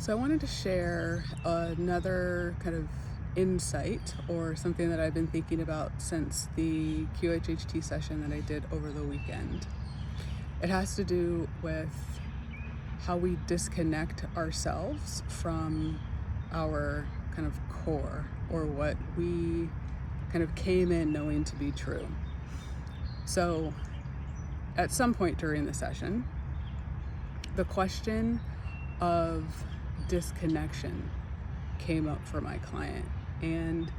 So I wanted to share another kind of insight or something that I've been thinking about since the QHHT session that I did over the weekend. It has to do with how we disconnect ourselves from our kind of core, or what we kind of came in knowing to be true. So at some point during the session, the question of disconnection came up for my client, and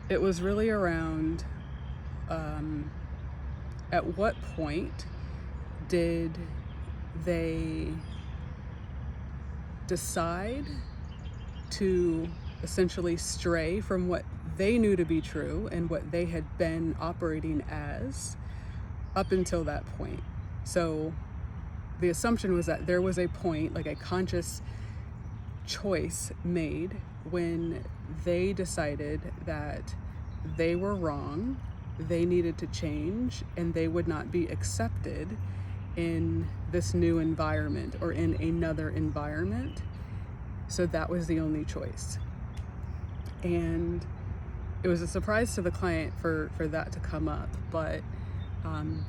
it was really around at what point did they decide to essentially stray from what they knew to be true and what they had been operating as up until that point. So the assumption was that there was a point, like a conscious choice made, when they decided that they were wrong, they needed to change, and they would not be accepted in this new environment or in another environment. So that was the only choice. And it was a surprise to the client for that to come up, but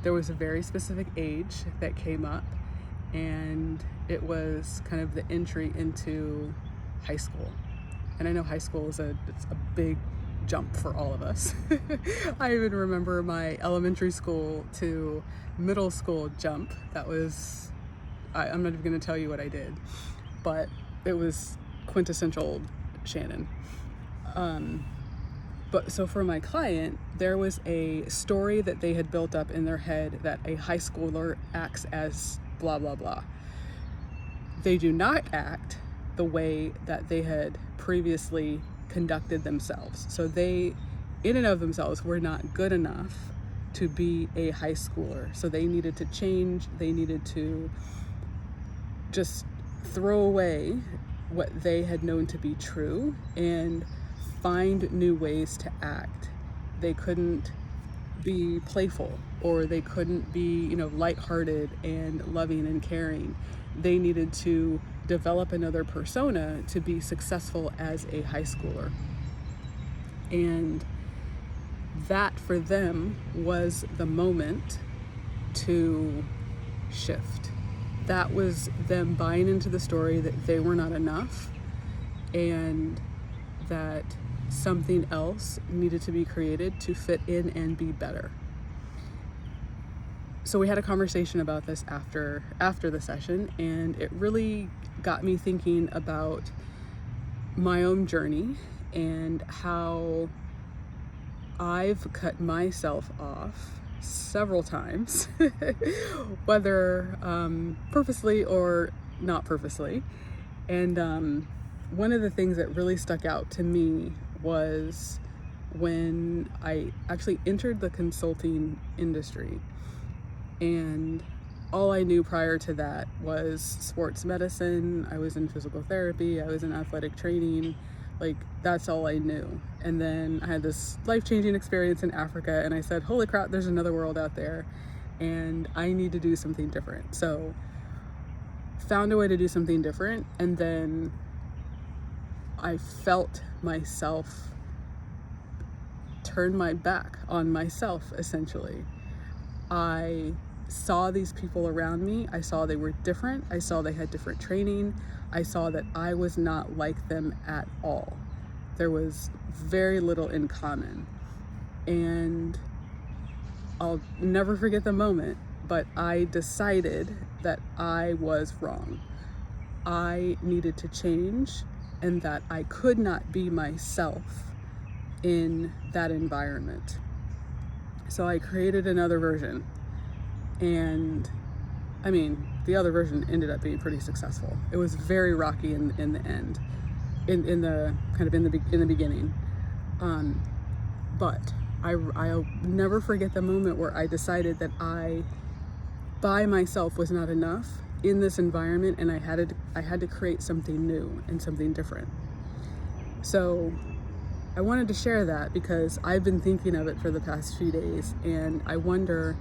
there was a very specific age that came up, and it was kind of the entry into high school. And I know high school is it's a big jump for all of us. I even remember my elementary school to middle school jump. That was, I'm not even going to tell you what I did, but it was quintessential Shannon. But so for my client, there was a story that they had built up in their head that a high schooler acts as blah, blah, blah. They do not act the way that they had previously conducted themselves. So they, in and of themselves, were not good enough to be a high schooler. So they needed to change. They needed to just throw away what they had known to be true and find new ways to act. They couldn't be playful, or they couldn't be, lighthearted and loving and caring. They needed to develop another persona to be successful as a high schooler. And that for them was the moment to shift. That was them buying into the story that they were not enough, and that something else needed to be created to fit in and be better. So we had a conversation about this after the session, and it really got me thinking about my own journey and how I've cut myself off several times, whether purposely or not purposely. And one of the things that really stuck out to me was when I actually entered the consulting industry. And all I knew prior to that was sports medicine. I was in physical therapy. I was in athletic training. Like, that's all I knew. And then I had this life-changing experience in Africa, and I said, holy crap, there's another world out there, and I need to do something different. So found a way to do something different, and then I felt myself turn my back on myself, essentially. I saw these people around me. I saw they were different. I saw they had different training. I saw that I was not like them at all. There was very little in common. And I'll never forget the moment, but I decided that I was wrong. I needed to change, and that I could not be myself in that environment. So I created another version, and I mean, the other version ended up being pretty successful. It was very rocky in the end, in the beginning. But I'll never forget the moment where I decided that I, by myself, was not enough in this environment, and I had to create something new and something different. So I wanted to share that because I've been thinking of it for the past few days, and I wonder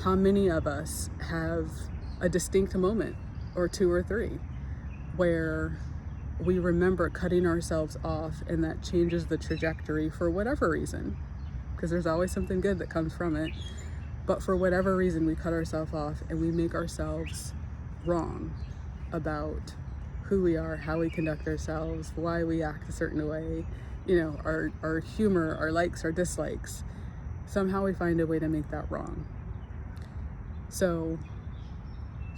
how many of us have a distinct moment or two or three where we remember cutting ourselves off, and that changes the trajectory for whatever reason, because there's always something good that comes from it. But for whatever reason, we cut ourselves off and we make ourselves wrong about who we are, how we conduct ourselves, why we act a certain way, our humor, our likes, our dislikes. Somehow we find a way to make that wrong. So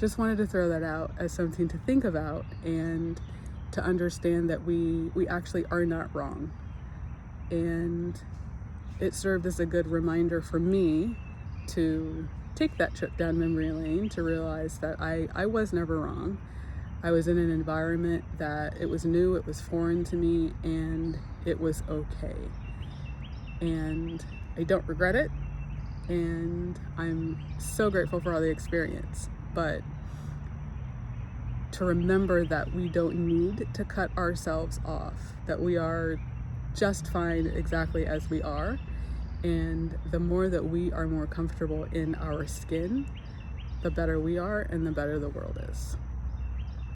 just wanted to throw that out as something to think about, and to understand that we actually are not wrong. And it served as a good reminder for me to take that trip down memory lane, to realize that I was never wrong. I was in an environment that it was new, it was foreign to me, and it was okay. And I don't regret it, and I'm so grateful for all the experience. But to remember that we don't need to cut ourselves off, that we are just fine exactly as we are. And the more that we are more comfortable in our skin, the better we are and the better the world is.